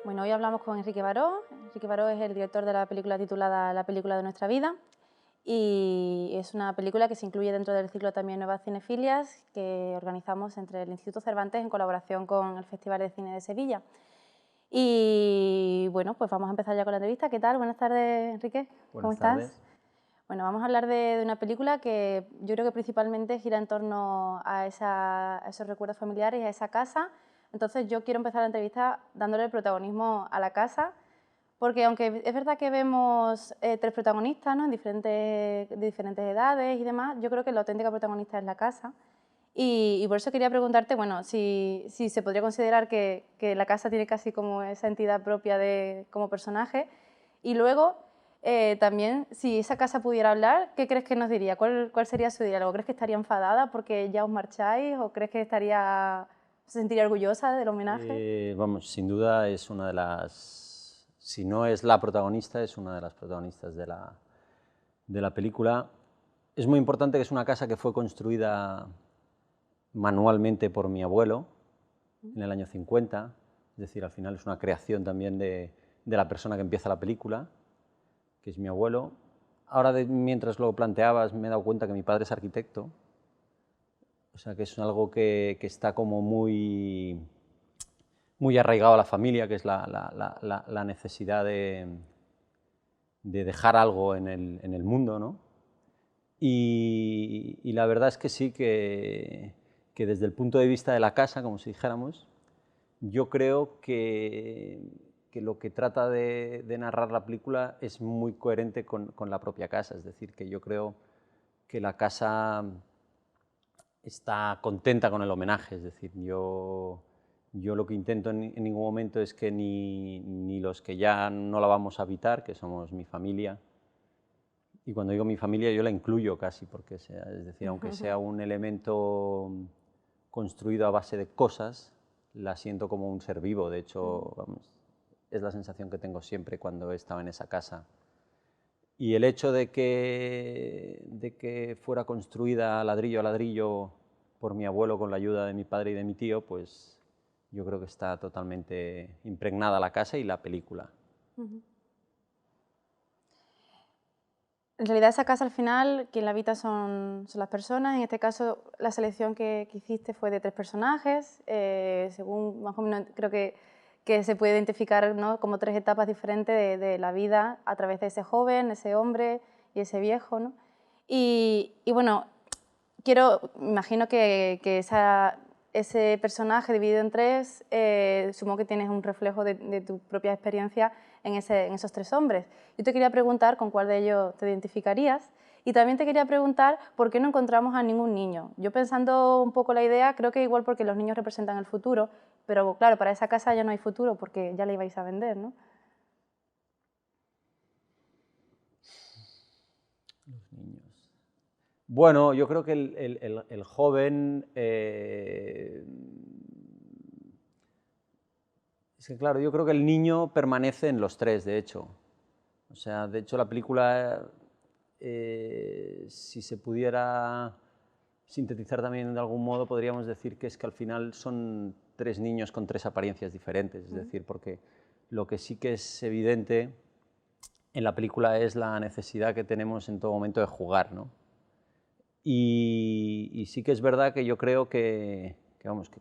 Bueno, hoy hablamos con Enrique Baró. Enrique Baró es el director de la película titulada La película de nuestra vida y es una película que se incluye dentro del ciclo también Nuevas Cinefilias que organizamos entre el Instituto Cervantes en colaboración con el Festival de Cine de Sevilla. Y bueno, pues vamos a empezar ya con la entrevista. ¿Qué tal? Buenas tardes, Enrique. ¿Cómo Buenas estás? tardes. Bueno, vamos a hablar de una película que yo creo que principalmente gira en torno a esos recuerdos familiares y a esa casa. Entonces yo quiero empezar la entrevista dándole el protagonismo a la casa, porque aunque es verdad que vemos tres protagonistas, ¿no?, de diferentes edades y demás, yo creo que la auténtica protagonista es la casa. Y por eso quería preguntarte, bueno, si se podría considerar que la casa tiene casi como esa entidad propia como personaje. Y luego, también, si esa casa pudiera hablar, ¿qué crees que nos diría? ¿Cuál sería su diálogo? ¿Crees que estaría enfadada porque ya os marcháis o crees que se sentiría orgullosa del homenaje? Vamos, sin duda es una de las, si no es la protagonista, es una de las protagonistas de la película. Es muy importante que es una casa que fue construida manualmente por mi abuelo en el año 50, es decir, al final es una creación también de la persona que empieza la película, que es mi abuelo. Ahora, mientras lo planteabas, me he dado cuenta que mi padre es arquitecto, o sea que es algo que está como muy arraigado a la familia, que es la necesidad de dejar algo en el mundo, ¿no? Y la verdad es que sí, que desde el punto de vista de la casa, como si dijéramos, yo creo que lo que trata de narrar la película es muy coherente con la propia casa, es decir, que yo creo que la casa está contenta con el homenaje, es decir, yo lo que intento en ningún momento es que ni los que ya no la vamos a habitar, que somos mi familia, y cuando digo mi familia yo la incluyo casi, porque es decir, aunque sea un elemento construido a base de cosas, la siento como un ser vivo. De hecho, vamos, es la sensación que tengo siempre cuando he estado en esa casa. Y el hecho de que fuera construida ladrillo a ladrillo por mi abuelo con la ayuda de mi padre y de mi tío, pues yo creo que está totalmente impregnada la casa y la película. Ujú. En realidad esa casa al final, quien la habita son las personas. En este caso, la selección que hiciste fue de tres personajes. Según más o menos creo que se puede identificar, ¿no?, como tres etapas diferentes de la vida a través de ese joven, ese hombre y ese viejo, ¿no? Y bueno, imagino que ese personaje dividido en tres, supongo que tienes un reflejo de tu propia experiencia en esos tres hombres. Yo te quería preguntar con cuál de ellos te identificarías y también te quería preguntar por qué no encontramos a ningún niño. Yo pensando un poco la idea, creo que igual porque los niños representan el futuro, pero claro, para esa casa ya no hay futuro porque ya la ibais a vender, ¿no? Los niños. Bueno, yo creo que el joven... es que claro, yo creo que el niño permanece en los tres, de hecho. O sea, de hecho la película, si se pudiera sintetizar también de algún modo, podríamos decir que es que al final son tres niños con tres apariencias diferentes. Es decir, porque lo que sí que es evidente en la película es la necesidad que tenemos en todo momento de jugar, ¿no? Y sí que es verdad que yo creo vamos, que,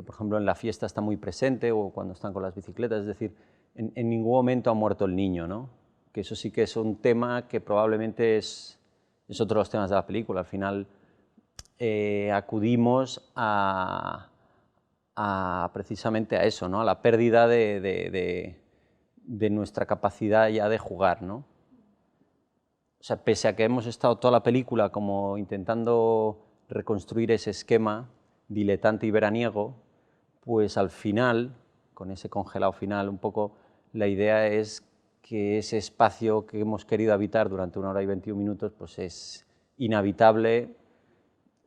por ejemplo, en la fiesta está muy presente o cuando están con las bicicletas, es decir, en ningún momento ha muerto el niño, ¿no? Que eso sí que es un tema que probablemente es otro de los temas de la película. Al final acudimos precisamente a eso, ¿no? A la pérdida de nuestra capacidad ya de jugar, ¿no? O sea, pese a que hemos estado toda la película como intentando reconstruir ese esquema diletante y veraniego, pues al final, con ese congelado final, un poco la idea es que ese espacio que hemos querido habitar durante 1 hora y 21 minutos, pues es inhabitable,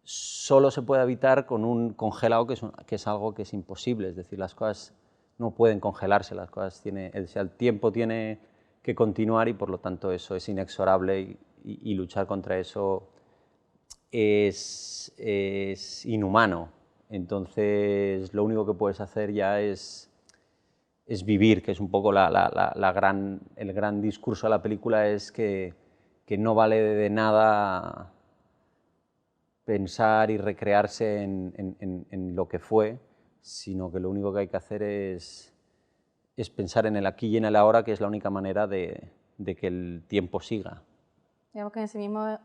solo se puede habitar con un congelado que es algo que es imposible, es decir, las cosas no pueden congelarse, las cosas el tiempo tiene que continuar y por lo tanto eso es inexorable y luchar contra eso es inhumano. Entonces lo único que puedes hacer ya es es vivir, que es un poco el gran discurso de la película, es que no vale de nada pensar y recrearse en lo que fue, sino que lo único que hay que hacer es pensar en el aquí y en el ahora, que es la única manera de que el tiempo siga. Digamos que en sí mismo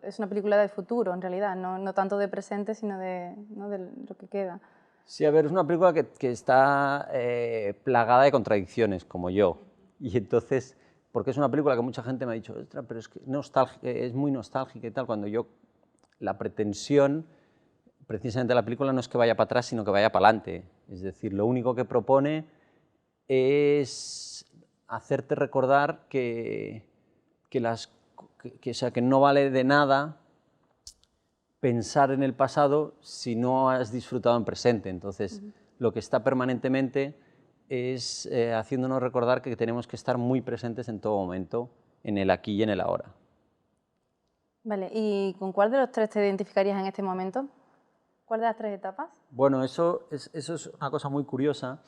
es una película de futuro, en realidad, no tanto de presente, sino de lo que queda. Sí, a ver, es una película que está plagada de contradicciones, como yo. Y entonces, porque es una película que mucha gente me ha dicho, ostras, pero es que es muy nostálgica y tal, cuando yo, la pretensión, precisamente de la película no es que vaya para atrás, sino que vaya para adelante. Es decir, lo único que propone es hacerte recordar o sea, que no vale de nada pensar en el pasado si no has disfrutado en presente. Entonces, lo que está permanentemente es haciéndonos recordar que tenemos que estar muy presentes en todo momento, en el aquí y en el ahora. Vale, ¿y con cuál de los tres te identificarías en este momento? ¿Cuál de las tres etapas? Bueno, eso es una cosa muy curiosa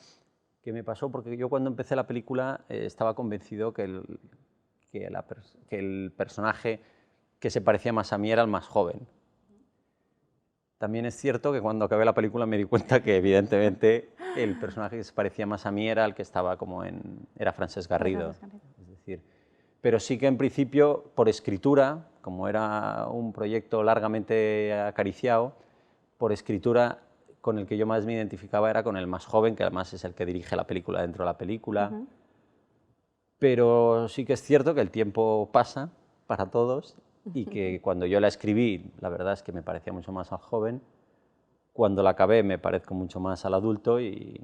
que me pasó, porque yo cuando empecé la película estaba convencido que el personaje que se parecía más a mí era el más joven. También es cierto que cuando acabé la película me di cuenta que evidentemente el personaje que se parecía más a mí era el que estaba era Francesc Garrido. Es decir, pero sí que en principio por escritura, como era un proyecto largamente acariciado, por escritura con el que yo más me identificaba era con el más joven, que además es el que dirige la película dentro de la película. Pero sí que es cierto que el tiempo pasa para todos y que cuando yo la escribí, la verdad es que me parecía mucho más al joven. Cuando la acabé me parezco mucho más al adulto y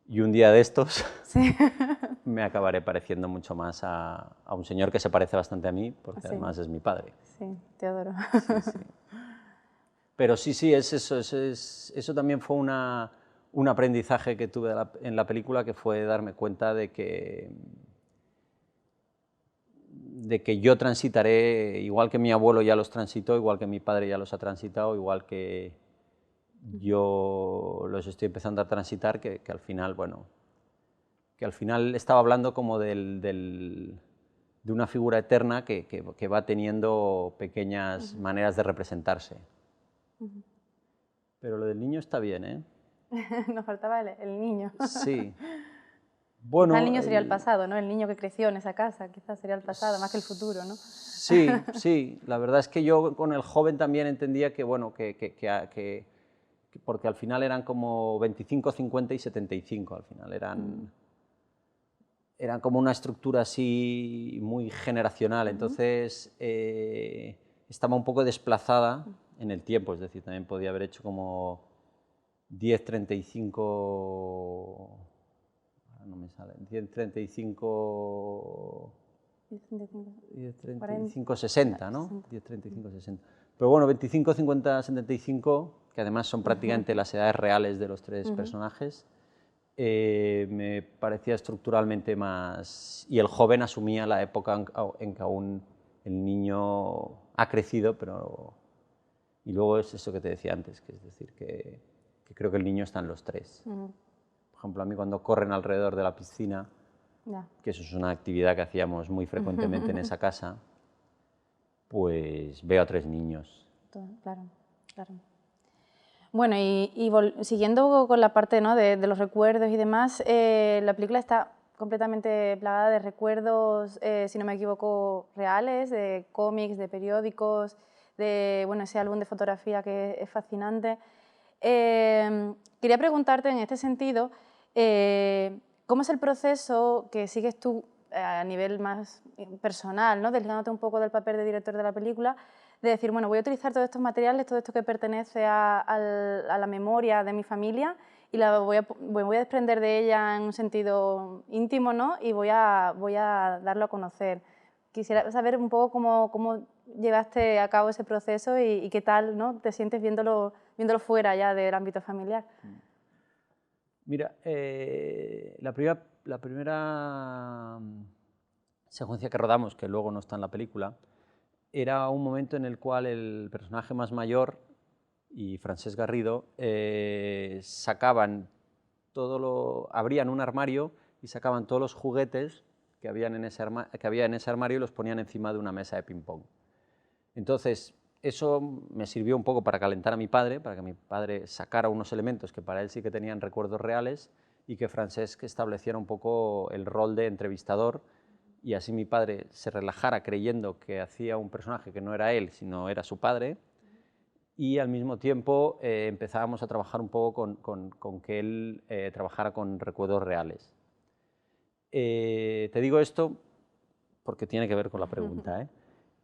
un día de estos Sí. me acabaré pareciendo mucho más a un señor que se parece bastante a mí, porque Sí. además es mi padre. Sí, te adoro. Sí, sí. Pero sí, es eso. Eso también fue un aprendizaje que tuve en la película, que fue darme cuenta de que yo transitaré, igual que mi abuelo ya los transitó, igual que mi padre ya los ha transitado, igual que yo los estoy empezando a transitar, que al final, bueno, que al final estaba hablando como de una figura eterna que va teniendo pequeñas maneras de representarse. Pero lo del niño está bien, ¿eh? Nos faltaba el niño. Sí. Quizá Bueno, el niño sería el pasado, ¿no? El niño que creció en esa casa, quizás sería el pasado, más que el futuro, ¿no? Sí, sí. La verdad es que yo con el joven también entendía que, bueno, porque al final eran como 25, 50 y 75, al final eran como una estructura así muy generacional, entonces estaba un poco desplazada en el tiempo, es decir, también podía haber hecho como 10, 35, no me sale, 10, 35... 10, 35, 60, ¿no? 10, 35, 60. Pero bueno, 25, 50, 75, que además son prácticamente las edades reales de los tres personajes, me parecía estructuralmente más... Y el joven asumía la época en que aún el niño ha crecido, pero... Y luego es eso que te decía antes, que es decir, que creo que el niño está en los tres. Por ejemplo, a mí cuando corren alrededor de la piscina, que eso es una actividad que hacíamos muy frecuentemente en esa casa, pues veo a tres niños. Claro, claro. Bueno, y siguiendo con la parte, ¿no?, de los recuerdos y demás, la película está completamente plagada de recuerdos, si no me equivoco, reales, de cómics, de periódicos, de bueno, ese álbum de fotografía que es fascinante. Quería preguntarte en este sentido, ¿cómo es el proceso que sigues tú a nivel más personal, ¿no?, deslindándote un poco del papel de director de la película, de decir, bueno, voy a utilizar todos estos materiales, todo esto que pertenece a la memoria de mi familia y me voy a desprender de ella en un sentido íntimo, ¿no?, y voy a darlo a conocer? Quisiera saber un poco cómo llevaste a cabo ese proceso y qué tal, ¿no?, te sientes viéndolo fuera ya del ámbito familiar. Mira, la primera secuencia que rodamos, que luego no está en la película, era un momento en el cual el personaje más mayor y Francesc Garrido sacaban abrían un armario y sacaban todos los juguetes que había en ese armario y los ponían encima de una mesa de ping-pong. Entonces, eso me sirvió un poco para calentar a mi padre, para que mi padre sacara unos elementos que para él sí que tenían recuerdos reales y que Francesc estableciera un poco el rol de entrevistador y así mi padre se relajara creyendo que hacía un personaje que no era él, sino era su padre, y al mismo tiempo empezábamos a trabajar un poco con que él trabajara con recuerdos reales. Te digo esto porque tiene que ver con la pregunta, ¿eh?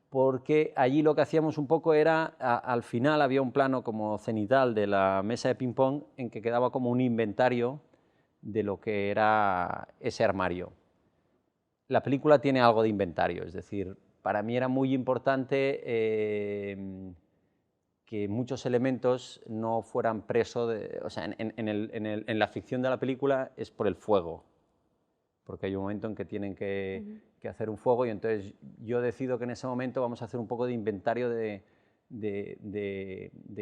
Porque allí lo que hacíamos un poco era, al final había un plano como cenital de la mesa de ping-pong en que quedaba como un inventario de lo que era ese armario. La película tiene algo de inventario, es decir, para mí era muy importante que muchos elementos no fueran presos, o sea, en la ficción de la película es por el fuego, porque hay un momento en que tienen que hacer un fuego y entonces yo decido que en ese momento vamos a hacer un poco de inventario de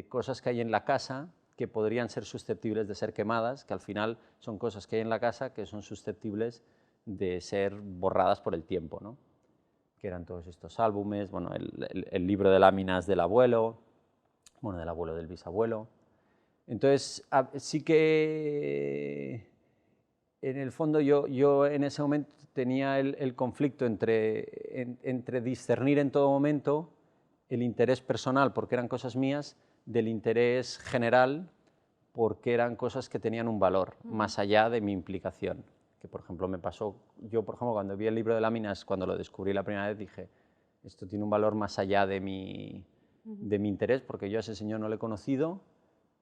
cosas que hay en la casa que podrían ser susceptibles de ser quemadas, que al final son cosas que hay en la casa que son susceptibles de ser borradas por el tiempo, ¿no? Que eran todos estos álbumes, bueno, el libro de láminas del abuelo, bueno, del abuelo, del bisabuelo. Entonces, sí que en el fondo yo en ese momento tenía el conflicto entre discernir en todo momento el interés personal, porque eran cosas mías, del interés general, porque eran cosas que tenían un valor, más allá de mi implicación. Que, por ejemplo, me pasó, yo, por ejemplo, cuando vi el libro de láminas, cuando lo descubrí la primera vez, dije, esto tiene un valor más allá de mi interés, porque yo a ese señor no le he conocido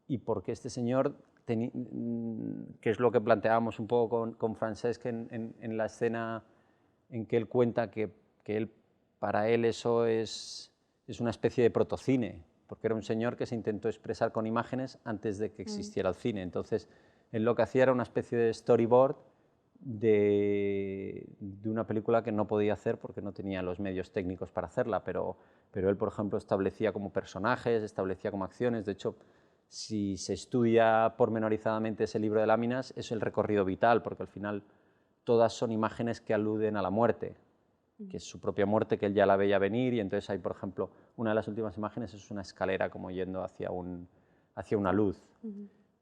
y porque este señor, que es lo que planteábamos un poco con Francesc en la escena en que él cuenta que para él eso es una especie de protocine, porque era un señor que se intentó expresar con imágenes antes de que existiera el cine. Entonces, él lo que hacía era una especie de storyboard de una película que no podía hacer porque no tenía los medios técnicos para hacerla, pero él, por ejemplo, establecía como personajes, establecía como acciones. De hecho, si se estudia pormenorizadamente ese libro de láminas, es el recorrido vital, porque al final todas son imágenes que aluden a la muerte, que es su propia muerte, que él ya la veía venir, y entonces hay, por ejemplo, una de las últimas imágenes es una escalera como yendo hacia una luz.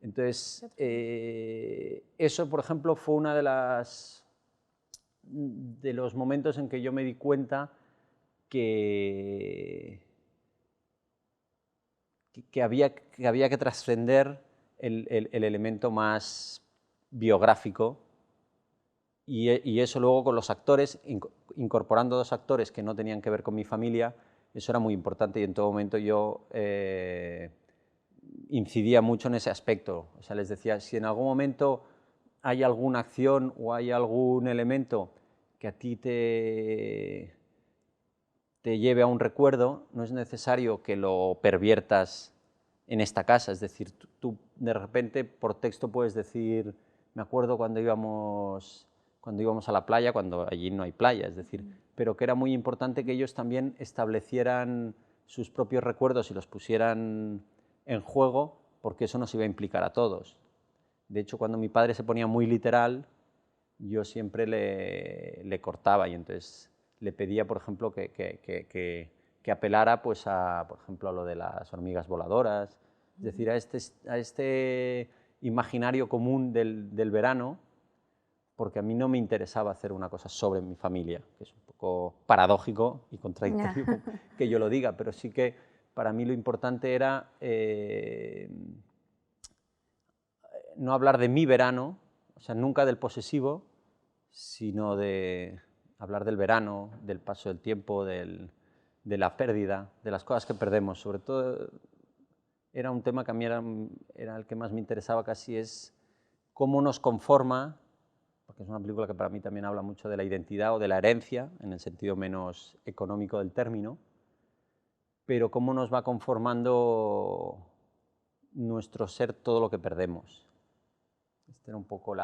Entonces, eso, por ejemplo, fue una de los momentos en que yo me di cuenta que había que trascender el elemento más biográfico y eso luego con los actores, incorporando dos actores que no tenían que ver con mi familia, eso era muy importante y en todo momento yo incidía mucho en ese aspecto. O sea, les decía, si en algún momento hay alguna acción o hay algún elemento que a ti te lleve a un recuerdo, no es necesario que lo perviertas en esta casa, es decir, tú de repente por texto puedes decir, me acuerdo cuando íbamos a la playa, cuando allí no hay playa, es decir, pero que era muy importante que ellos también establecieran sus propios recuerdos y los pusieran en juego, porque eso nos iba a implicar a todos. De hecho, cuando mi padre se ponía muy literal, yo siempre le cortaba y entonces le pedía, por ejemplo, que apelara pues, por ejemplo, a lo de las hormigas voladoras, es decir, a este imaginario común del verano, porque a mí no me interesaba hacer una cosa sobre mi familia, que es un poco paradójico y contradictorio que yo lo diga, pero sí que para mí lo importante era no hablar de mi verano, o sea, nunca del posesivo, sino de hablar del verano, del paso del tiempo, de la pérdida, de las cosas que perdemos. Sobre todo era un tema que a mí era el que más me interesaba casi, es cómo nos conforma, porque es una película que para mí también habla mucho de la identidad o de la herencia, en el sentido menos económico del término, pero cómo nos va conformando nuestro ser todo lo que perdemos. Esta era un poco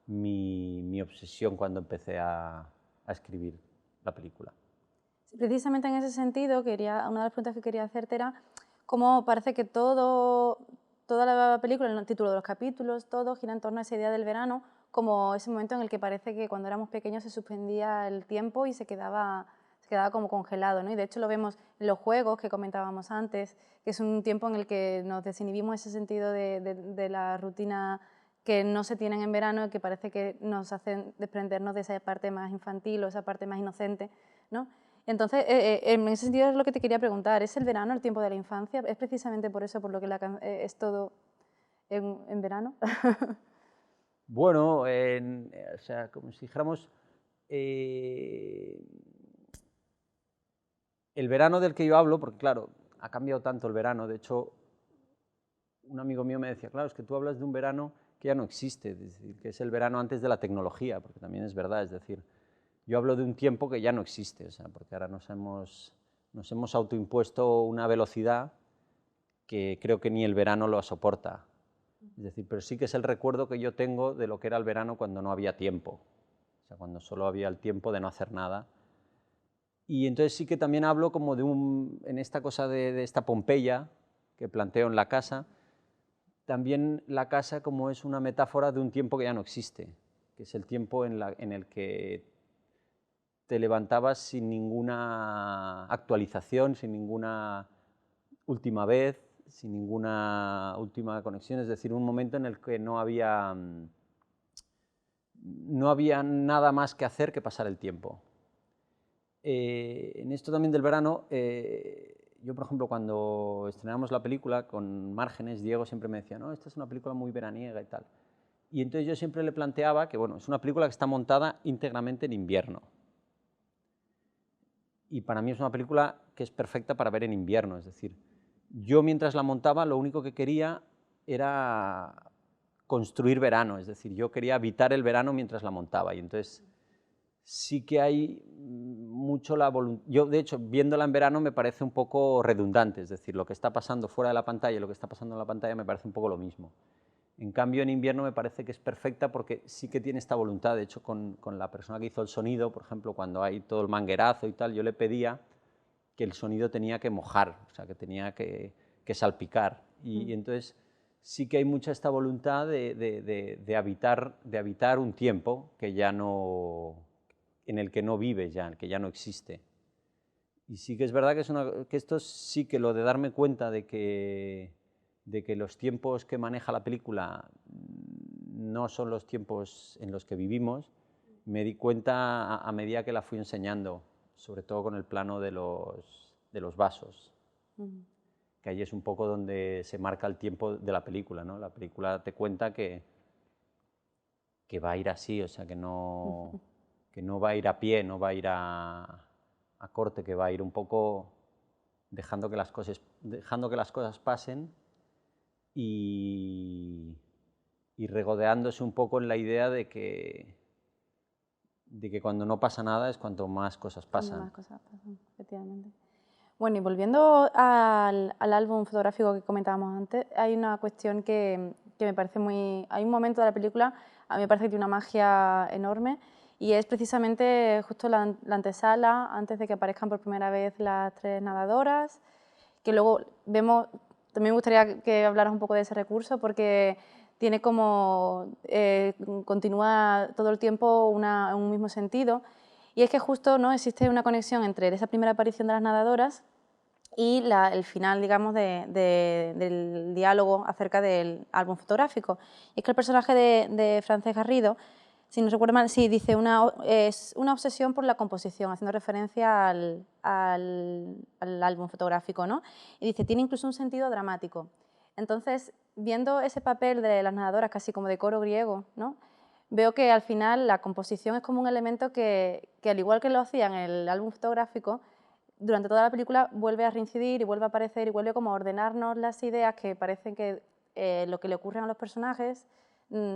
mi obsesión cuando empecé a escribir la película. Precisamente en ese sentido, una de las preguntas que quería hacerte era cómo parece que todo toda la película, el título de los capítulos, todo gira en torno a esa idea del verano, como ese momento en el que parece que cuando éramos pequeños se suspendía el tiempo y se quedaba como congelado, ¿no? Y de hecho lo vemos en los juegos que comentábamos antes, que es un tiempo en el que nos desinhibimos ese sentido de la rutina que no se tienen en verano y que parece que nos hacen desprendernos de esa parte más infantil o esa parte más inocente, ¿no? Entonces, en ese sentido es lo que te quería preguntar, ¿es el verano el tiempo de la infancia? ¿Es precisamente por eso por lo que es todo en verano? Bueno, o sea, como si dijéramos, eh, el verano del que yo hablo, porque claro, ha cambiado tanto el verano, de hecho, un amigo mío me decía, claro, es que tú hablas de un verano que ya no existe, es decir, que es el verano antes de la tecnología, porque también es verdad, es decir, yo hablo de un tiempo que ya no existe, o sea, porque ahora nos hemos autoimpuesto una velocidad que creo que ni el verano lo soporta. Es decir, pero sí que es el recuerdo que yo tengo de lo que era el verano cuando no había tiempo, o sea, cuando solo había el tiempo de no hacer nada. Y entonces sí que también hablo como en esta cosa de esta Pompeya que planteo en la casa, también la casa como es una metáfora de un tiempo que ya no existe, que es el tiempo en el que te levantabas sin ninguna actualización, sin ninguna última vez, sin ninguna última conexión, es decir, un momento en el que no había nada más que hacer que pasar el tiempo. En esto también del verano, yo por ejemplo cuando estrenamos la película con Márgenes, Diego siempre me decía, no, esta es una película muy veraniega y tal. Y entonces yo siempre le planteaba que bueno, es una película que está montada íntegramente en invierno. Y para mí es una película que es perfecta para ver en invierno, es decir, yo mientras la montaba lo único que quería era construir verano, es decir, yo quería habitar el verano mientras la montaba y entonces sí que hay mucho la voluntad. Yo, de hecho, viéndola en verano me parece un poco redundante, es decir, lo que está pasando fuera de la pantalla y lo que está pasando en la pantalla me parece un poco lo mismo. En cambio, en invierno me parece que es perfecta porque sí que tiene esta voluntad. De hecho, con la persona que hizo el sonido, por ejemplo, cuando hay todo el manguerazo y tal, yo le pedía que el sonido tenía que mojar, o sea, que tenía que salpicar. Y entonces sí que hay mucha esta voluntad de habitar un tiempo que ya no, en el que no vives ya, en el que ya no existe. Y sí que es verdad que esto sí que lo de darme cuenta de que los tiempos que maneja la película no son los tiempos en los que vivimos, me di cuenta a medida que la fui enseñando, sobre todo con el plano de los vasos, que ahí es un poco donde se marca el tiempo de la película, ¿no? La película te cuenta que va a ir así, o sea, que no va a ir a pie, no va a ir a corte, que va a ir un poco dejando que las cosas pasen y regodeándose un poco en la idea de que cuando no pasa nada es cuanto más cosas pasan. Más cosas pasan, efectivamente. Bueno, y volviendo al álbum fotográfico que comentábamos antes, hay una cuestión que me parece muy... Hay un momento de la película, a mí me parece que tiene una magia enorme, y es precisamente justo la antesala, antes de que aparezcan por primera vez las tres nadadoras, que luego vemos... También me gustaría que hablaras un poco de ese recurso, porque tiene como... continúa todo el tiempo un mismo sentido, y es que justo no existe una conexión entre esa primera aparición de las nadadoras y el final, digamos, del diálogo acerca del álbum fotográfico. Y es que el personaje de Frances Garrido, si no recuerdo mal, sí, dice es una obsesión por la composición, haciendo referencia al álbum fotográfico, ¿no? Y dice, tiene incluso un sentido dramático. Entonces, viendo ese papel de las nadadoras casi como de coro griego, ¿no? Veo que al final la composición es como un elemento que al igual que lo hacía en el álbum fotográfico, durante toda la película vuelve a reincidir y vuelve a aparecer y vuelve como a ordenarnos las ideas que parecen que lo que le ocurren a los personajes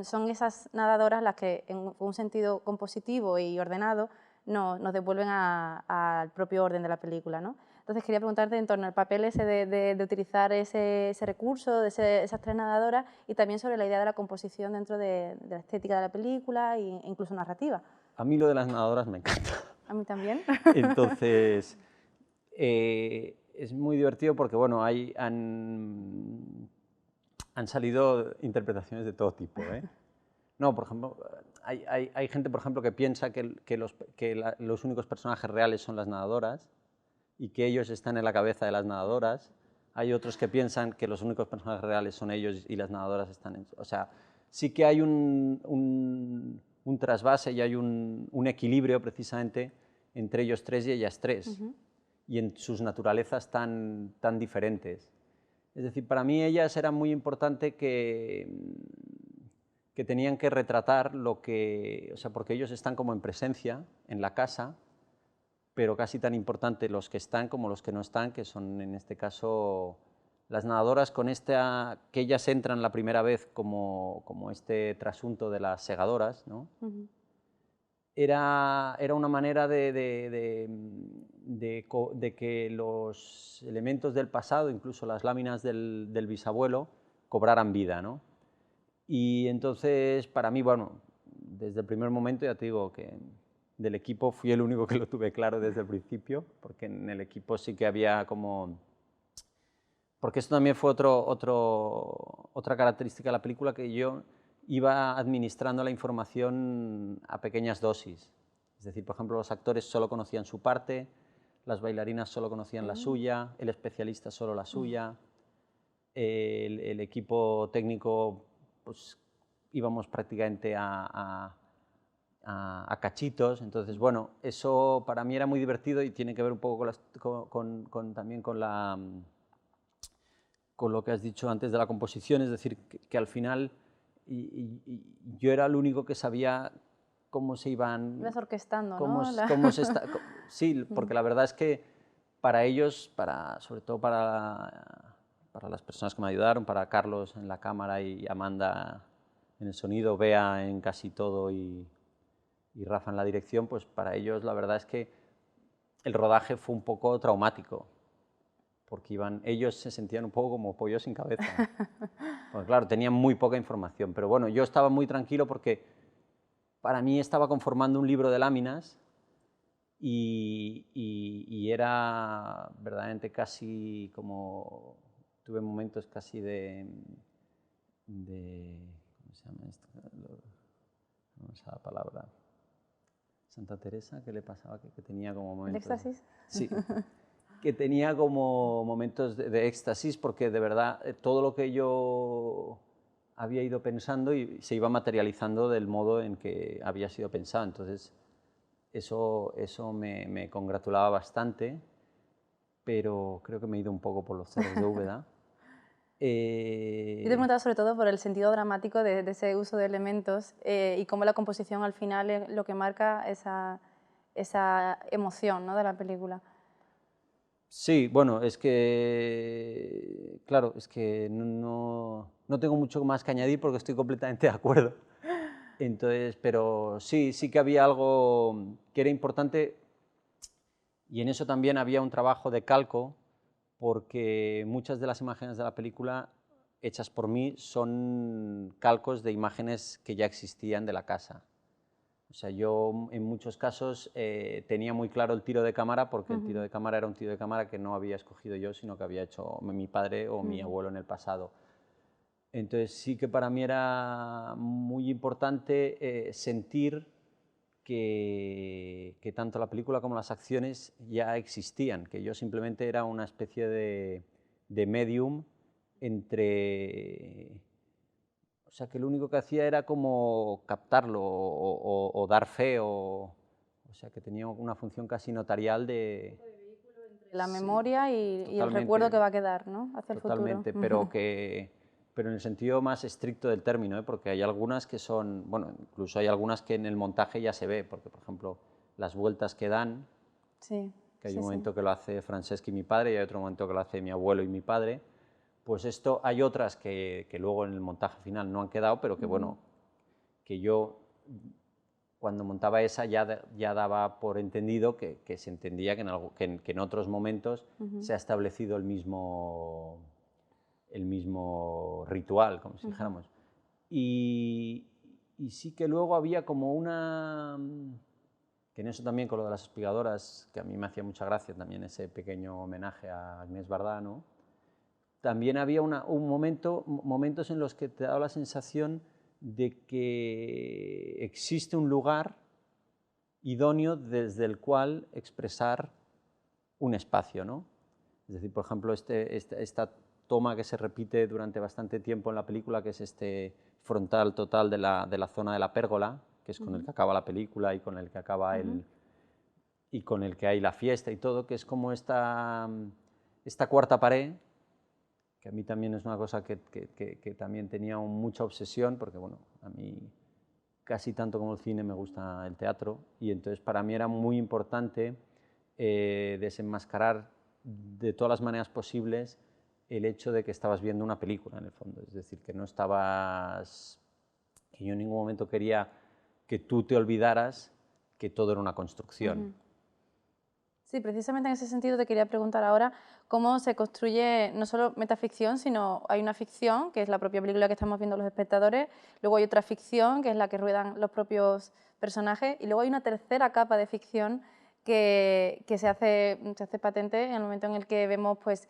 son esas nadadoras las que en un sentido compositivo y ordenado nos devuelven al propio orden de la película, ¿no? Entonces quería preguntarte en torno al papel ese de utilizar ese recurso, de esas tres nadadoras, y también sobre la idea de la composición dentro de la estética de la película e incluso narrativa. A mí lo de las nadadoras me encanta. A mí también. Entonces, es muy divertido porque bueno, han han salido interpretaciones de todo tipo, ¿eh? No, por ejemplo, hay gente, por ejemplo, que piensa que los únicos personajes reales son las nadadoras y que ellos están en la cabeza de las nadadoras. Hay otros que piensan que los únicos personajes reales son ellos y las nadadoras están en... O sea, sí que hay un trasvase y hay un equilibrio precisamente entre ellos tres y ellas tres, y en sus naturalezas tan diferentes. Es decir, para mí ellas era muy importante que tenían que retratar lo que... O sea, porque ellos están como en presencia en la casa, pero casi tan importante los que están como los que no están, que son en este caso las nadadoras, con esta, que ellas entran la primera vez como este trasunto de las segadoras, ¿no? Era una manera de que los elementos del pasado, incluso las láminas del bisabuelo, cobraran vida, ¿no? Y entonces, para mí, bueno, desde el primer momento, ya te digo que del equipo fui el único que lo tuve claro desde el principio, porque en el equipo sí que había como... Porque esto también fue otra característica de la película, que yo iba administrando la información a pequeñas dosis. Es decir, por ejemplo, los actores solo conocían su parte, las bailarinas solo conocían la suya, el especialista solo la suya, el equipo técnico, pues íbamos prácticamente a cachitos. Entonces, bueno, eso para mí era muy divertido y tiene que ver un poco también con lo que has dicho antes de la composición, es decir, que al final yo era el único que sabía cómo se iban... Ibas orquestando, cómo, ¿no? cómo se está, sí, porque la verdad es que para ellos, sobre todo para las personas que me ayudaron, para Carlos en la cámara y Amanda en el sonido, Bea en casi todo y Rafa en la dirección, pues para ellos la verdad es que el rodaje fue un poco traumático, porque ellos se sentían un poco como pollos sin cabeza. Porque claro, tenían muy poca información, pero bueno, yo estaba muy tranquilo porque para mí estaba conformando un libro de láminas y era verdaderamente casi como... Tuve momentos casi de ¿cómo se llama esto? No sé la palabra. Santa Teresa, ¿qué le pasaba? Que tenía como momentos... ¿De éxtasis? Sí, que tenía como momentos de éxtasis, porque de verdad todo lo que yo había ido pensando y se iba materializando del modo en que había sido pensado. Entonces, eso me congratulaba bastante, pero creo que me he ido un poco por los cerros de Úbeda. Yo te preguntaba sobre todo por el sentido dramático de ese uso de elementos y cómo la composición al final es lo que marca esa emoción, ¿no?, de la película. Sí, bueno, es que, claro, es que no tengo mucho más que añadir porque estoy completamente de acuerdo. Entonces, pero sí que había algo que era importante, y en eso también había un trabajo de calco, porque muchas de las imágenes de la película hechas por mí son calcos de imágenes que ya existían de la casa. O sea, yo en muchos casos tenía muy claro el tiro de cámara, porque el tiro de cámara era un tiro de cámara que no había escogido yo, sino que había hecho mi padre o mi abuelo en el pasado. Entonces sí que para mí era muy importante sentir que tanto la película como las acciones ya existían, que yo simplemente era una especie de medium entre... O sea, que lo único que hacía era como captarlo o dar fe, o sea, que tenía una función casi notarial de... La Sí, memoria y el recuerdo que va a quedar, ¿no?, hacia el futuro. totalmente, pero en el sentido más estricto del término, ¿eh? Porque hay algunas que son, bueno, incluso hay algunas que en el montaje ya se ve, porque por ejemplo las vueltas que dan, Sí, que hay sí, un sí. momento que lo hace Franceschi, mi padre, y hay otro momento que lo hace mi abuelo y mi padre, pues esto, hay otras que luego en el montaje final no han quedado, pero que bueno, que yo cuando montaba esa ya daba por entendido que se entendía que en otros momentos se ha establecido el mismo ritual, como si dijéramos. Y sí que luego había como una... que en eso también con lo de las espigadoras, que a mí me hacía mucha gracia también ese pequeño homenaje a Agnès Varda, ¿no? también había momentos en los que te daba la sensación de que existe un lugar idóneo desde el cual expresar un espacio, ¿no? Es decir, por ejemplo, esta toma que se repite durante bastante tiempo en la película, que es este frontal total de la zona de la pérgola, que es con el que acaba la película y con el que acaba y con el que hay la fiesta y todo, que es como esta cuarta pared, que a mí también es una cosa que también tenía mucha obsesión, porque bueno, a mí casi tanto como el cine me gusta el teatro, y entonces para mí era muy importante desenmascarar de todas las maneras posibles el hecho de que estabas viendo una película en el fondo, es decir, que no estabas, que yo en ningún momento quería que tú te olvidaras que todo era una construcción. Sí, precisamente en ese sentido te quería preguntar ahora cómo se construye no solo metaficción, sino hay una ficción, que es la propia película que estamos viendo los espectadores, luego hay otra ficción, que es la que ruedan los propios personajes, y luego hay una tercera capa de ficción que se hace patente en el momento en el que vemos pues,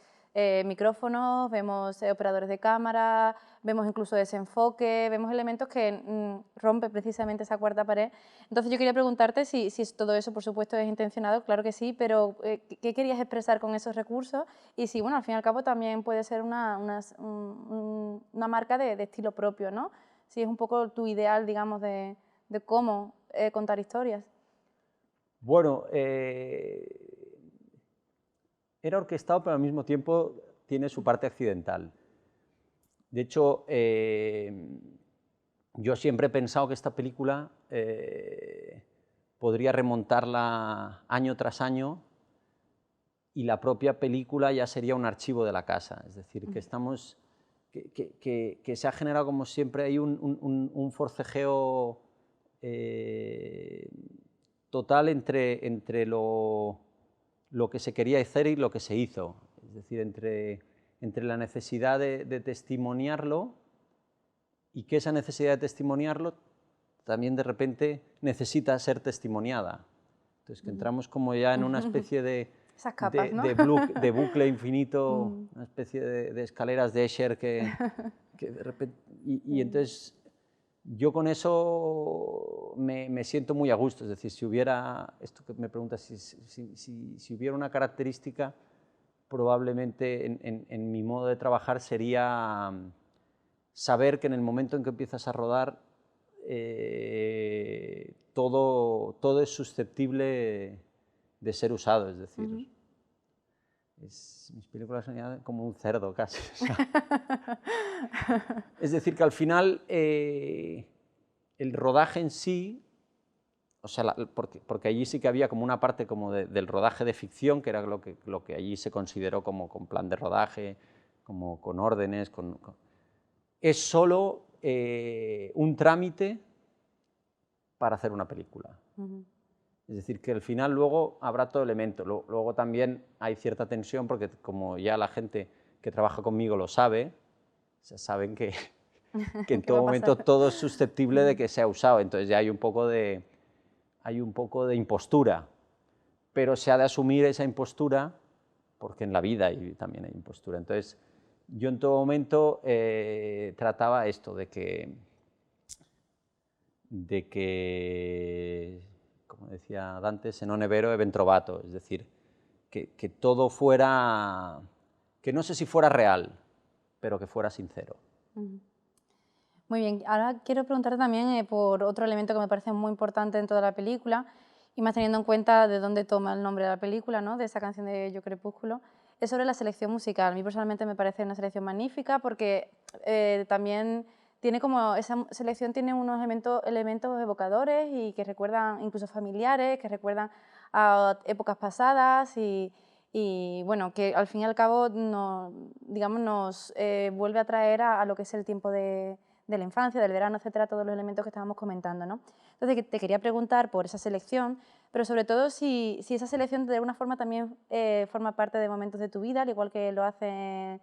micrófonos, vemos operadores de cámara, vemos incluso desenfoque, vemos elementos que rompen precisamente esa cuarta pared. Entonces yo quería preguntarte si todo eso, por supuesto, es intencionado, claro que sí, pero ¿qué querías expresar con esos recursos? Y si, bueno, al fin y al cabo también puede ser una marca de estilo propio, ¿no? Si es un poco tu ideal, digamos, de cómo contar historias. Bueno, era orquestado, pero al mismo tiempo tiene su parte accidental. De hecho, yo siempre he pensado que esta película podría remontarla año tras año y la propia película ya sería un archivo de la casa. Es decir, que estamos, que se ha generado como siempre hay un forcejeo total entre lo que se quería hacer y lo que se hizo. Es decir, entre la necesidad de testimoniarlo y que esa necesidad de testimoniarlo también de repente necesita ser testimoniada. Entonces, que entramos como ya en una especie Esas capas, ¿no? de bucle infinito, una especie de escaleras de Escher que de repente... Y entonces yo con eso me siento muy a gusto. Es decir, si hubiera, esto que me preguntas, si hubiera una característica, probablemente en mi modo de trabajar sería saber que en el momento en que empiezas a rodar, todo es susceptible de ser usado, es decir, mis películas son como un cerdo casi. O sea. Es decir, que al final el rodaje en sí, o sea, porque allí sí que había como una parte como del rodaje de ficción, que era lo que allí se consideró como con plan de rodaje, como con órdenes, es solo un trámite para hacer una película. Es decir, que al final luego habrá todo elemento. Luego también hay cierta tensión porque como ya la gente que trabaja conmigo lo sabe, o sea, saben que en todo momento todo es susceptible de que sea usado. Entonces ya hay un poco de impostura, pero se ha de asumir esa impostura porque en la vida también hay impostura. Entonces yo en todo momento trataba esto de que, como decía Dante, se non è vero e ben trovato, es decir, que todo fuera, que no sé si fuera real, pero que fuera sincero. Muy bien, ahora quiero preguntarte también por otro elemento que me parece muy importante en toda la película, y más teniendo en cuenta de dónde toma el nombre de la película, ¿no? De esa canción de Yo Crepúsculo, es sobre la selección musical. A mí personalmente me parece una selección magnífica porque también tiene como, esa selección tiene unos elementos evocadores y que recuerdan incluso familiares, que recuerdan a épocas pasadas y bueno, que al fin y al cabo digamos, nos vuelve a traer a lo que es el tiempo de la infancia, del verano, etcétera, todos los elementos que estábamos comentando, ¿no? Entonces te quería preguntar por esa selección, pero sobre todo si esa selección de alguna forma también forma parte de momentos de tu vida, al igual que lo hacen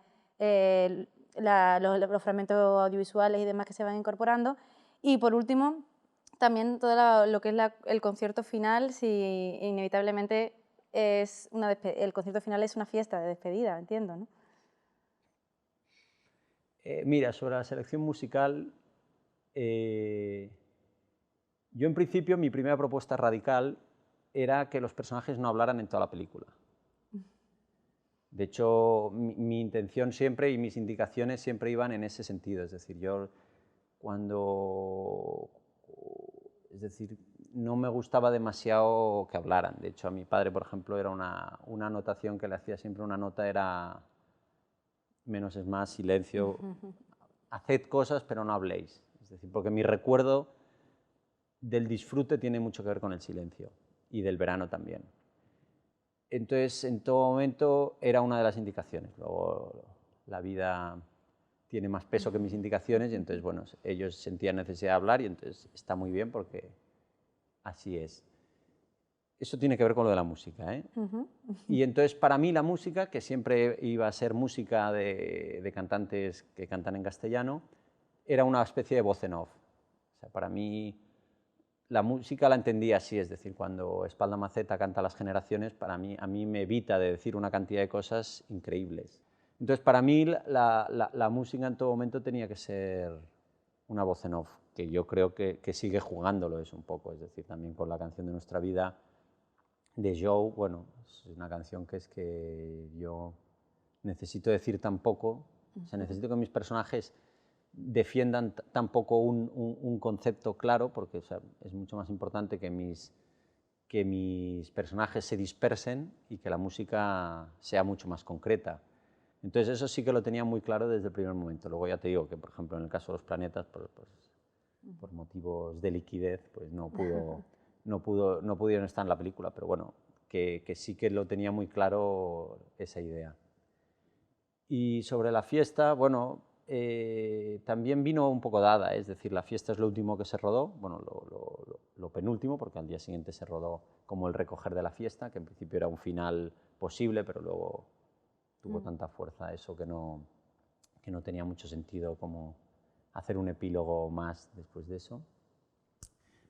los fragmentos audiovisuales y demás que se van incorporando. Y por último, también todo lo que es el concierto final, si inevitablemente el concierto final es una fiesta de despedida, entiendo, ¿no? Mira, sobre la selección musical, yo en principio mi primera propuesta radical era que los personajes no hablaran en toda la película. De hecho, mi intención siempre y mis indicaciones siempre iban en ese sentido, es decir, es decir, no me gustaba demasiado que hablaran. De hecho, a mi padre, por ejemplo, era una anotación que le hacía siempre, una nota era menos es más, silencio, haced cosas pero no habléis. Es decir, porque mi recuerdo del disfrute tiene mucho que ver con el silencio y del verano también. Entonces, en todo momento era una de las indicaciones. Luego la vida tiene más peso que mis indicaciones y entonces, bueno, ellos sentían necesidad de hablar y entonces está muy bien porque así es. Eso tiene que ver con lo de la música, ¿eh? Y entonces, para mí, la música, que siempre iba a ser música de cantantes que cantan en castellano, era una especie de voz en off. O sea, para mí, la música la entendía así, es decir, cuando Espalda Maceta canta Las Generaciones, a mí me evita de decir una cantidad de cosas increíbles. Entonces, para mí, la música en todo momento tenía que ser una voz en off, que yo creo que sigue jugándolo eso un poco, es decir, también con la canción de Nuestra Vida, de Joe, bueno, es una canción que es que yo necesito decir tan poco, o sea, necesito que mis personajes defiendan tan poco un concepto claro, porque o sea, es mucho más importante que mis personajes se dispersen y que la música sea mucho más concreta. Entonces eso sí que lo tenía muy claro desde el primer momento. Luego ya te digo que, por ejemplo, en el caso de Los Planetas, por motivos de liquidez, pues no pudieron estar en la película, pero bueno, que sí que lo tenía muy claro esa idea. Y sobre la fiesta, bueno, también vino un poco dada, es decir, la fiesta es lo último que se rodó, bueno, lo penúltimo, porque al día siguiente se rodó como el recoger de la fiesta, que en principio era un final posible, pero luego tuvo tanta fuerza eso que no tenía mucho sentido como hacer un epílogo más después de eso.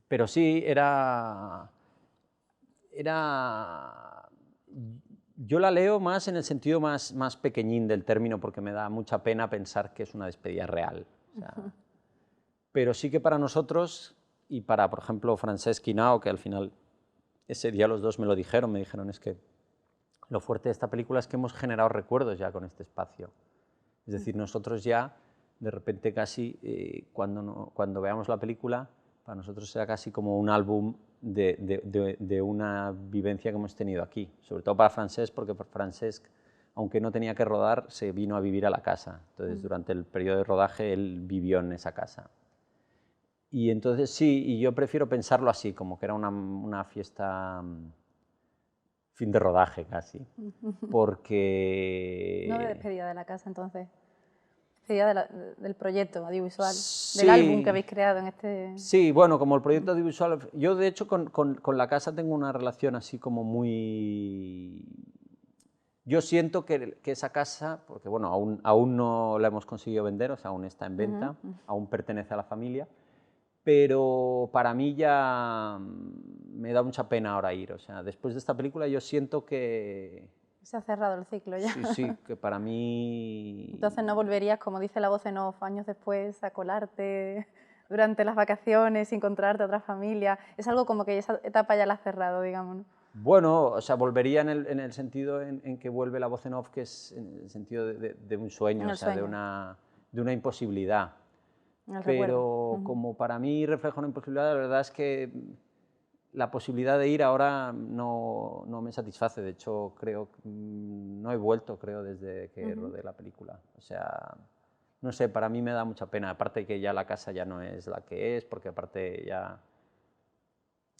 Pero sí, yo la leo más en el sentido más pequeñín del término, porque me da mucha pena pensar que es una despedida real. O sea, pero sí que para nosotros, y para, por ejemplo, Francesc y Nao, que al final ese día los dos me dijeron, es que lo fuerte de esta película es que hemos generado recuerdos ya con este espacio. Es decir, nosotros ya, de repente casi, cuando veamos la película, para nosotros será casi como un álbum de una vivencia que hemos tenido aquí. Sobre todo para Francesc, porque por Francesc, aunque no tenía que rodar, se vino a vivir a la casa. Entonces, durante el periodo de rodaje, él vivió en esa casa. Y entonces sí, y yo prefiero pensarlo así, como que era una fiesta, fin de rodaje casi, porque... No de despedida de la casa, entonces. Despedida del proyecto audiovisual, Sí, del álbum que habéis creado en este... Sí, bueno, como el proyecto audiovisual, yo de hecho con la casa tengo una relación así como muy... Yo siento que esa casa, porque bueno, aún no la hemos conseguido vender, o sea, aún está en venta, aún pertenece a la familia, pero para mí ya me da mucha pena ahora ir, o sea, después de esta película yo siento que... Se ha cerrado el ciclo ya. Sí, que para mí... Entonces no volverías, como dice la voz en off, años después a colarte durante las vacaciones, encontrarte a otra familia. Es algo como que esa etapa ya la has cerrado, digamos, ¿no? Bueno, o sea, volvería en el sentido en que vuelve la voz en off, que es en el sentido de un sueño, o sea, de una imposibilidad. Pero como para mí refleja una imposibilidad, la verdad es que la posibilidad de ir ahora no me satisface. De hecho, creo que no he vuelto, creo, desde que rodé la película. O sea, no sé, para mí me da mucha pena. Aparte que ya la casa ya no es la que es, porque aparte ya...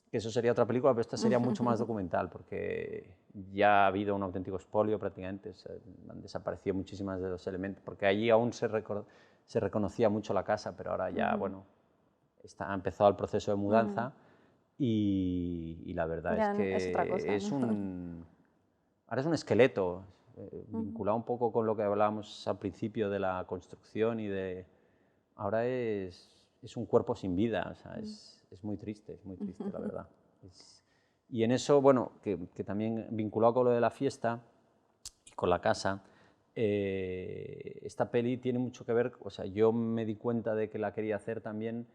que eso sería otra película, pero esta sería mucho más documental, porque ya ha habido un auténtico expolio prácticamente, han desaparecido muchísimos de los elementos, porque allí aún se reconocía mucho la casa, pero ahora ya, bueno, ha empezado el proceso de mudanza y la verdad Ya es que es otra cosa, ahora es un esqueleto, vinculado un poco con lo que hablábamos al principio de la construcción y de... Ahora es un cuerpo sin vida, o sea, es muy triste, la verdad. Y en eso, bueno, que también vinculado con lo de la fiesta y con la casa, esta peli tiene mucho que ver, o sea, yo me di cuenta de que la quería hacer también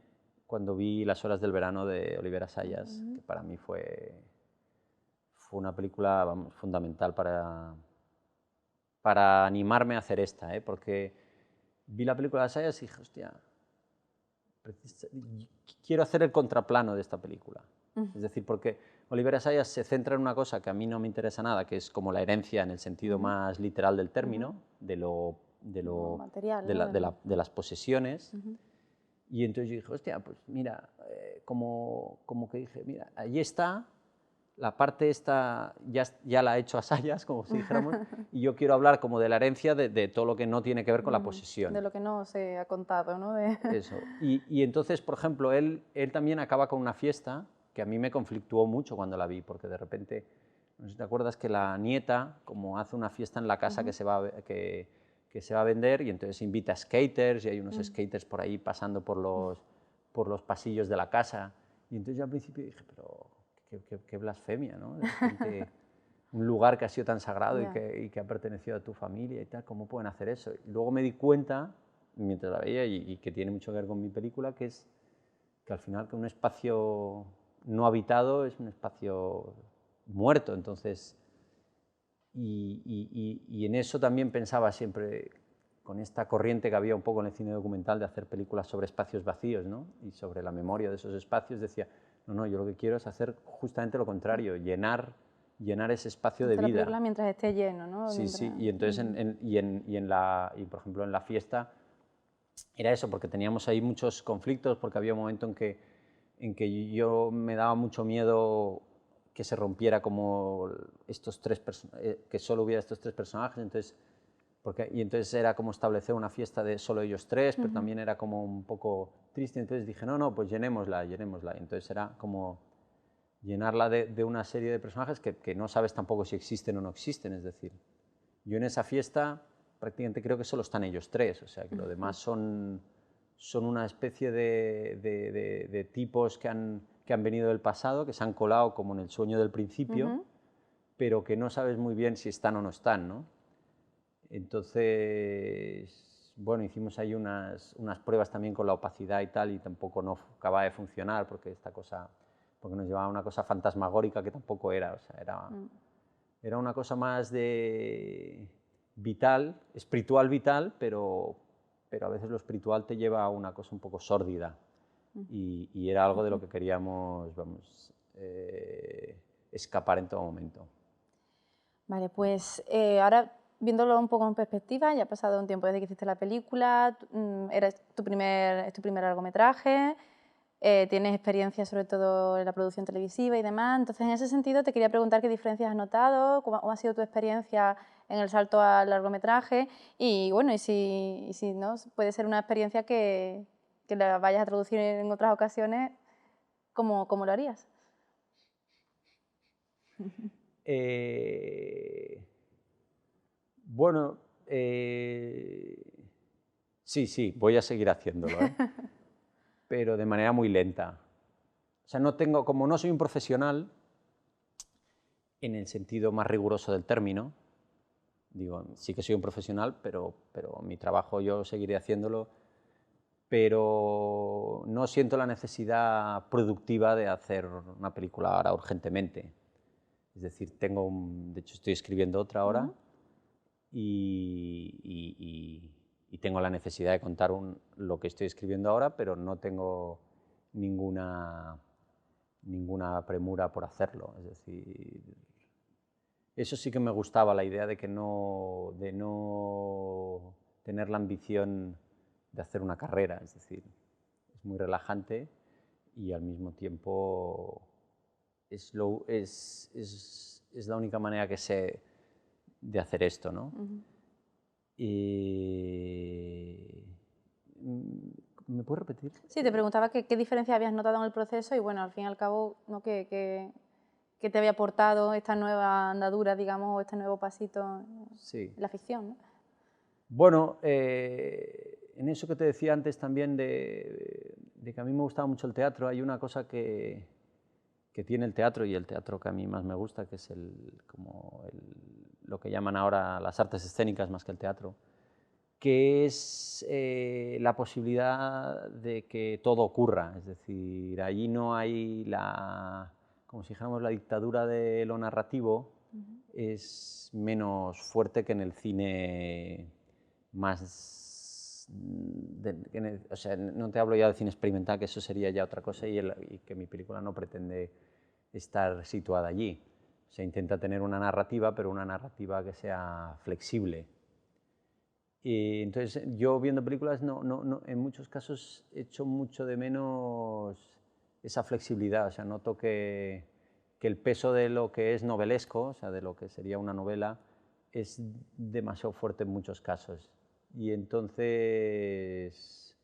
cuando vi Las horas del verano de Oliver Assayas, que para mí fue una película, vamos, fundamental para animarme a hacer esta, porque vi la película de Assayas y dije, hostia, quiero hacer el contraplano de esta película. Es decir, porque Oliver Assayas se centra en una cosa que a mí no me interesa nada, que es como la herencia en el sentido más literal del término, de material, de las posesiones. Y entonces yo dije, hostia, pues mira, como que dije, mira, ahí está, la parte esta ya la ha hecho Assayas, como si dijéramos, y yo quiero hablar como de la herencia de todo lo que no tiene que ver con la posesión. De lo que no se ha contado, ¿no? Eso. Y entonces, por ejemplo, él también acaba con una fiesta que a mí me conflictuó mucho cuando la vi, porque de repente, no sé si te acuerdas que la nieta, como hace una fiesta en la casa que se va a vender, y entonces invita a skaters, y hay unos skaters por ahí pasando por los pasillos de la casa, y entonces yo al principio dije, pero qué blasfemia, ¿no? De repente, un lugar que ha sido tan sagrado y que ha pertenecido a tu familia y tal, ¿cómo pueden hacer eso? Y luego me di cuenta, mientras la veía, y que tiene mucho que ver con mi película, que es que al final que un espacio no habitado es un espacio muerto, entonces, y en eso también pensaba siempre, con esta corriente que había un poco en el cine documental de hacer películas sobre espacios vacíos, ¿no? Y sobre la memoria de esos espacios, decía, no, yo lo que quiero es hacer justamente lo contrario, llenar ese espacio de vida. La película mientras esté lleno, ¿no? Sí, sí, y entonces, por ejemplo, en la fiesta, era eso, porque teníamos ahí muchos conflictos, porque había un momento en que yo me daba mucho miedo que se rompiera como que solo hubiera estos tres personajes, entonces, y entonces era como establecer una fiesta de solo ellos tres, pero también era como un poco triste, entonces dije, no, pues llenémosla, y entonces era como llenarla de una serie de personajes que no sabes tampoco si existen o no existen, es decir, yo en esa fiesta prácticamente creo que solo están ellos tres, o sea que lo demás son una especie de tipos que han venido del pasado, que se han colado como en el sueño del principio, pero que no sabes muy bien si están o no están, ¿no? Entonces, bueno, hicimos ahí unas pruebas también con la opacidad y tal, y tampoco no acababa de funcionar, porque nos llevaba a una cosa fantasmagórica que tampoco era, o sea, era una cosa más de vital, espiritual vital, pero a veces lo espiritual te lleva a una cosa un poco sórdida, y era algo de lo que queríamos, vamos, escapar en todo momento. Vale, pues ahora viéndolo un poco en perspectiva, ya ha pasado un tiempo desde que hiciste la película, es tu primer largometraje, tienes experiencia sobre todo en la producción televisiva y demás, entonces en ese sentido te quería preguntar qué diferencias has notado, cómo ha sido tu experiencia en el salto al largometraje y bueno, y si no, puede ser una experiencia que la vayas a traducir en otras ocasiones, ¿cómo lo harías? Bueno, sí, voy a seguir haciéndolo, pero de manera muy lenta. O sea, como no soy un profesional, en el sentido más riguroso del término, digo, sí que soy un profesional, pero mi trabajo yo seguiré haciéndolo, pero no siento la necesidad productiva de hacer una película ahora urgentemente. Es decir, de hecho estoy escribiendo otra ahora, y tengo la necesidad de contar lo que estoy escribiendo ahora, pero no tengo ninguna premura por hacerlo. Es decir, eso sí que me gustaba, la idea de no tener la ambición de hacer una carrera. Es decir, es muy relajante y al mismo tiempo es la única manera que sé de hacer esto, ¿no? ¿Me puedes repetir? Sí, te preguntaba qué diferencia habías notado en el proceso y bueno, al fin y al cabo, ¿no? ¿Qué te había aportado esta nueva andadura, digamos, o este nuevo pasito en la ficción, ¿no? Bueno, en eso que te decía antes también de que a mí me gustaba mucho el teatro, hay una cosa que tiene el teatro, y el teatro que a mí más me gusta, que es lo que llaman ahora las artes escénicas más que el teatro, que es la posibilidad de que todo ocurra, es decir, allí no hay como si dijéramos, la dictadura de lo narrativo es menos fuerte que en el cine más, o sea, no te hablo ya de cine experimental, que eso sería ya otra cosa y que mi película no pretende estar situada allí. O sea, intenta tener una narrativa, pero una narrativa que sea flexible. Y entonces yo viendo películas en muchos casos echo mucho de menos esa flexibilidad, o sea, noto que el peso de lo que es novelesco, o sea, de lo que sería una novela, es demasiado fuerte en muchos casos. Y entonces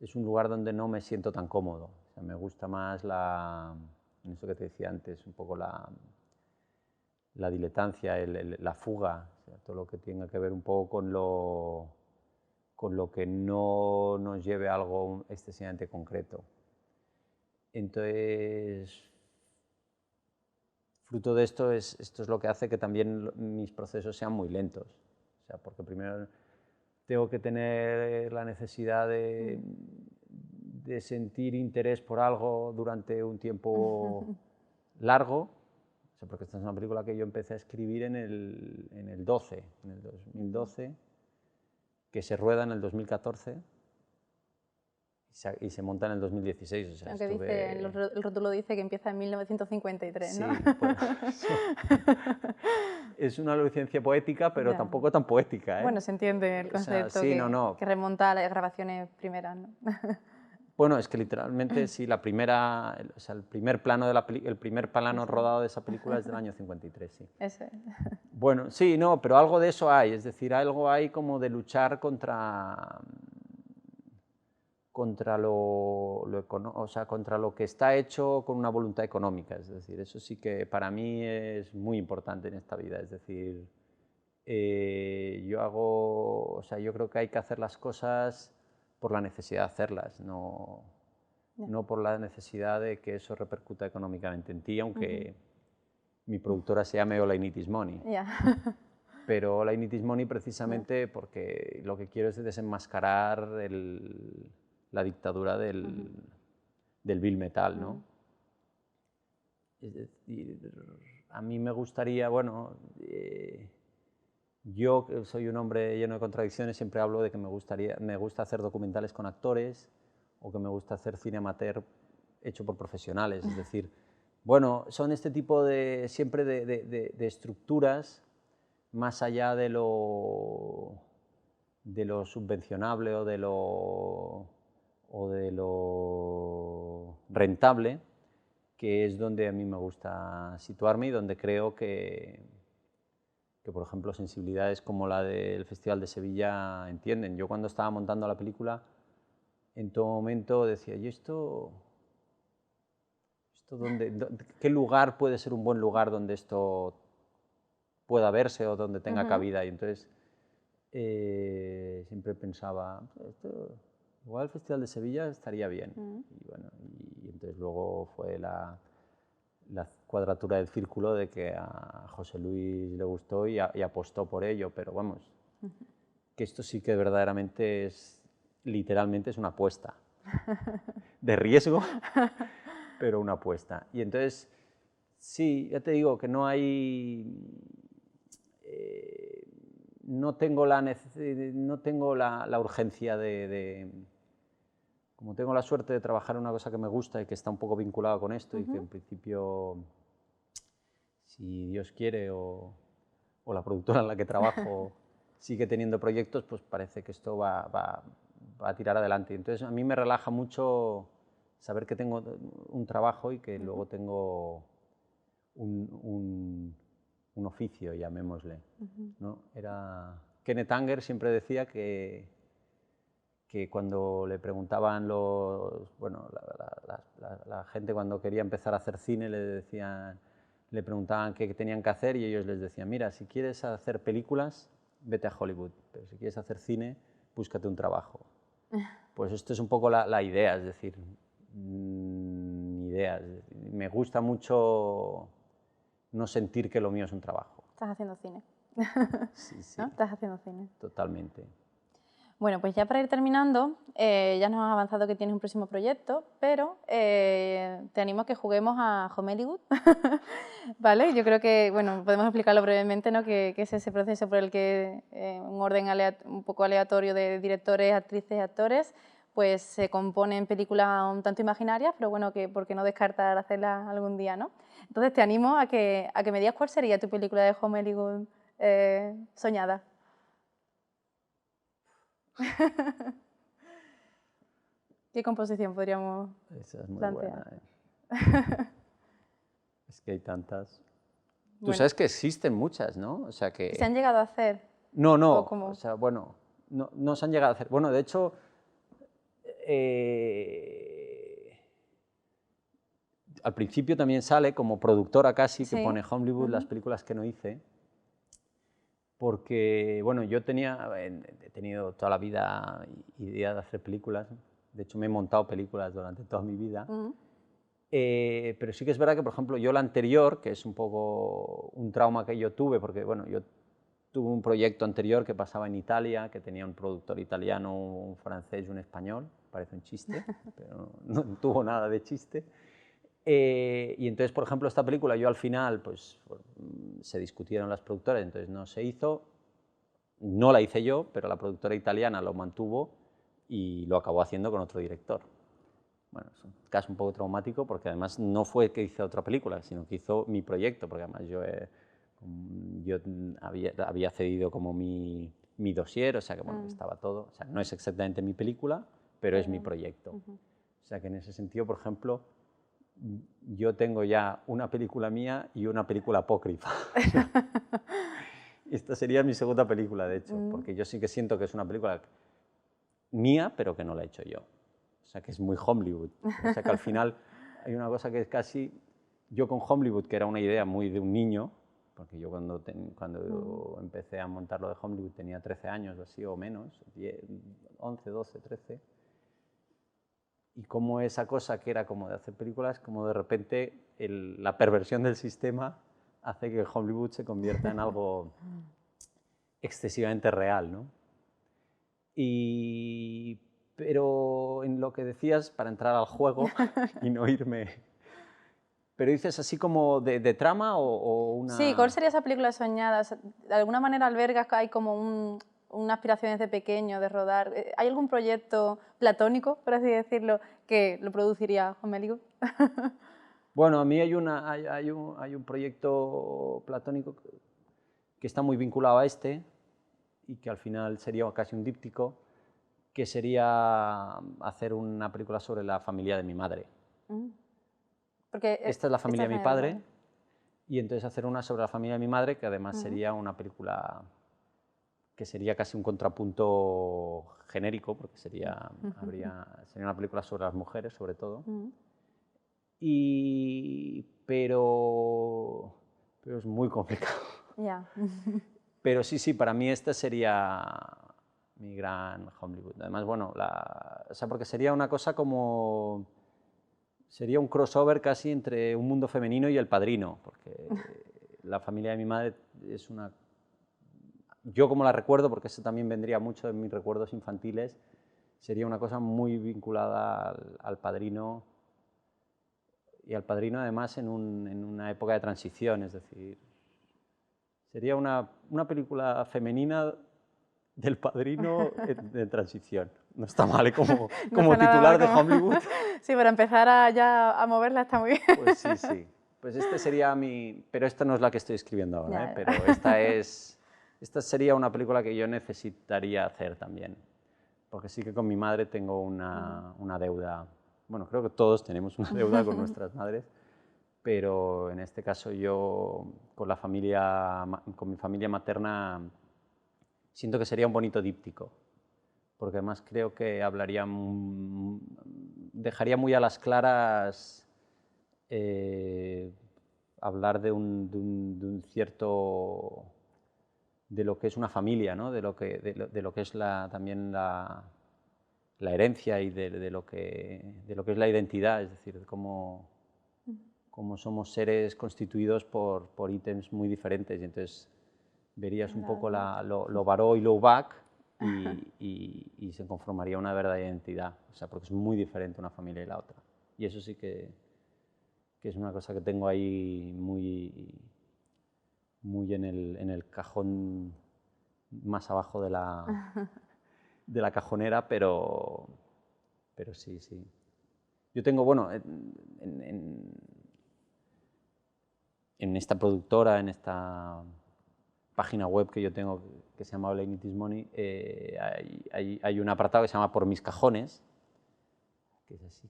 es un lugar donde no me siento tan cómodo, o sea, me gusta más en eso que te decía antes, un poco la diletancia, la fuga, o sea, todo lo que tenga que ver un poco con lo que no nos lleve a algo excesivamente concreto. Entonces, fruto de esto es lo que hace que también mis procesos sean muy lentos. O sea, porque primero tengo que tener la necesidad de sentir interés por algo durante un tiempo largo, o sea, porque esta es una película que yo empecé a escribir en el 2012, que se rueda en el 2014 y se monta en el 2016. O sea, Aunque dice, el rótulo dice que empieza en 1953, ¿no? Sí, pues, es una licencia poética, pero Ya. tampoco tan poética, ¿eh? Bueno, se entiende el O sea, concepto sí, que remonta a las grabaciones primeras, ¿no? Bueno, es que literalmente sí, o sea, el primer plano rodado de esa película es del año 53, sí. Eso es. Bueno, sí, no, pero algo de eso hay, es decir, algo hay como de luchar contra o sea, contra lo que está hecho con una voluntad económica, es decir, eso sí que para mí es muy importante en esta vida, es decir, o sea, yo creo que hay que hacer las cosas por la necesidad de hacerlas, no por la necesidad de que eso repercuta económicamente en ti, aunque mi productora se llame All I Need Is Money. Pero All I Need Is Money precisamente porque lo que quiero es desenmascarar la dictadura del bill metal, ¿no? Es decir, a mí me gustaría, bueno, yo que soy un hombre lleno de contradicciones, siempre hablo de que me gusta hacer documentales con actores o que me gusta hacer cine amateur hecho por profesionales, es decir, bueno, son este tipo siempre de estructuras más allá de lo subvencionable o de lo rentable, que es donde a mí me gusta situarme y donde creo que por ejemplo, sensibilidades como la del Festival de Sevilla entienden. Yo cuando estaba montando la película, en todo momento decía, ¿y esto qué lugar puede ser un buen lugar donde esto pueda verse o donde tenga cabida? Y entonces siempre pensaba, igual el Festival de Sevilla estaría bien. Y bueno, y entonces luego fue la cuadratura del círculo de que a José Luis le gustó y apostó por ello, pero vamos, que esto sí que verdaderamente literalmente es una apuesta, de riesgo, pero una apuesta. Y entonces, sí, ya te digo que no tengo la urgencia como tengo la suerte de trabajar en una cosa que me gusta y que está un poco vinculada con esto y que en principio, si Dios quiere o la productora en la que trabajo sigue teniendo proyectos, pues parece que esto va a tirar adelante. Entonces a mí me relaja mucho saber que tengo un trabajo y que luego tengo un oficio, llamémosle, ¿no? Kenneth Anger siempre decía que cuando le preguntaban la gente cuando quería empezar a hacer cine le preguntaban qué tenían que hacer y ellos les decían, mira, si quieres hacer películas, vete a Hollywood, pero si quieres hacer cine, búscate un trabajo. Pues esto es un poco la idea, es decir, me gusta mucho no sentir que lo mío es un trabajo. Estás haciendo cine. Sí, sí. ¿No? Estás haciendo cine. Totalmente. Bueno, pues ya para ir terminando, ya nos has avanzado que tienes un próximo proyecto, pero te animo a que juguemos a Homeliwood, ¿vale? Yo creo que, bueno, podemos explicarlo brevemente, ¿no? Que es ese proceso por el que un orden un poco aleatorio de directores, actrices y actores, pues se componen películas un tanto imaginarias, pero bueno, que por qué no descartar hacerlas algún día, ¿no? Entonces te animo a que me digas cuál sería tu película de Homeliwood soñada. ¿Qué composición podríamos Esa es muy plantear? buena. Es que hay tantas. Tú Bueno, sabes que existen muchas, ¿no? O sea ¿y se han que... llegado a hacer? No, ¿O no, o cómo? sea, bueno, no, no se han llegado a hacer. Bueno, de hecho, eh, al principio también sale como productora casi, que Sí. pone Hollywood las películas que no hice, porque, bueno, yo he tenido toda la vida idea de hacer películas, de hecho me he montado películas durante toda mi vida, Ujú. pero sí que es verdad que, por ejemplo, yo la anterior, que es un poco un trauma que yo tuve, porque, bueno, yo tuve un proyecto anterior que pasaba en Italia, que tenía un productor italiano, un francés y un español, parece un chiste, pero no tuvo nada de chiste. Y entonces, por ejemplo, esta película yo al final, pues se discutieron las productoras, entonces no se hizo, no la hice yo, pero la productora italiana lo mantuvo y lo acabó haciendo con otro director. Bueno, es un caso un poco traumático porque además no fue que hice otra película, sino que hizo mi proyecto, porque además yo había cedido como mi dossier, o sea que bueno, estaba todo, o sea, no es exactamente mi película, pero es mi proyecto. O sea que en ese sentido, por ejemplo, yo tengo ya una película mía y una película apócrifa. Esta sería mi segunda película, de hecho, porque yo sí que siento que es una película mía, pero que no la he hecho yo. O sea, que es muy Hollywood. O sea, que al final hay una cosa que es casi... Yo con Hollywood, que era una idea muy de un niño, porque yo cuando empecé a montar lo de Hollywood tenía 13 años o así, o menos, 10, 11, 12, 13, y como esa cosa que era como de hacer películas, como de repente la perversión del sistema hace que Hollywood se convierta en algo excesivamente real, ¿no? Pero en lo que decías, para entrar al juego y no irme... Pero dices así como de trama o Sí, ¿cuál una... sería esa película soñada? O sea, de alguna manera albergas que hay como una aspiración desde pequeño de rodar. ¿Hay algún proyecto platónico, por así decirlo, que lo produciría Homeliwood? Bueno, a mí hay un proyecto platónico que está muy vinculado a este y que al final sería casi un díptico, que sería hacer una película sobre la familia de mi madre. Porque Esta es la familia esta de mi es de tu padre, madre. y entonces hacer una sobre la familia de mi madre, que además sería una película que sería casi un contrapunto genérico, porque sería una película sobre las mujeres, sobre todo. Pero es muy complicado. Ya. Pero sí, para mí esta sería mi gran Hollywood. Además, bueno, o sea, porque sería una cosa como... Sería un crossover casi entre Un mundo femenino y El Padrino, porque la familia de mi madre es una... Yo como la recuerdo, porque eso también vendría mucho de mis recuerdos infantiles, sería una cosa muy vinculada al Padrino, y al Padrino además en una época de transición, es decir, sería una película femenina del Padrino de transición. No está mal, ¿eh? No está Como nada mal titular de como... Hollywood. Sí, para empezar ya a moverla está muy bien. Pues sí, sí. Pues este sería mi... Pero esta no es la que estoy escribiendo ahora, ¿eh? Ya, Pero esta sería una película que yo necesitaría hacer también. Porque sí que con mi madre tengo una deuda. Bueno, creo que todos tenemos una deuda con nuestras madres, pero en este caso yo con con mi familia materna siento que sería un bonito díptico, porque además creo que dejaría muy a las claras hablar de un cierto, de lo que es una familia, ¿no? de lo que es también la herencia y de lo que es la identidad, es decir, cómo somos seres constituidos por ítems muy diferentes, y entonces verías un poco lo Baró y lo Bach, y se conformaría una verdadera identidad, o sea, porque es muy diferente una familia y la otra. Y eso sí que es una cosa que tengo ahí muy en el cajón más abajo de la cajonera, pero sí, sí. Yo tengo, bueno, en esta productora, en esta página web que yo tengo que se llama Blame It Is Money, hay un apartado que se llama Por mis cajones, que es así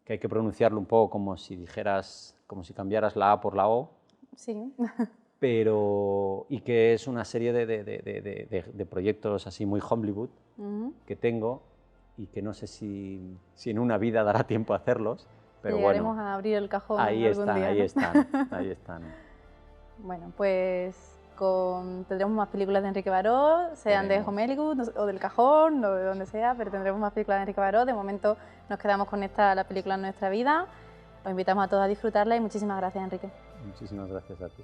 que hay que pronunciarlo un poco como si dijeras, como si cambiaras la A por la O. Sí. Y que es una serie de proyectos así muy Hollywood que tengo y que no sé si en una vida dará tiempo a hacerlos, pero Llegaremos bueno, a abrir el cajón ahí algún están, día, ahí ¿no? están, ahí están. Bueno, pues tendremos más películas de Enrique Baró, sean de Hollywood o del cajón o de donde sea, pero tendremos más películas de Enrique Baró. De momento nos quedamos con la película en nuestra vida. Os invitamos a todos a disfrutarla y muchísimas gracias, Enrique. Muchísimas gracias a ti.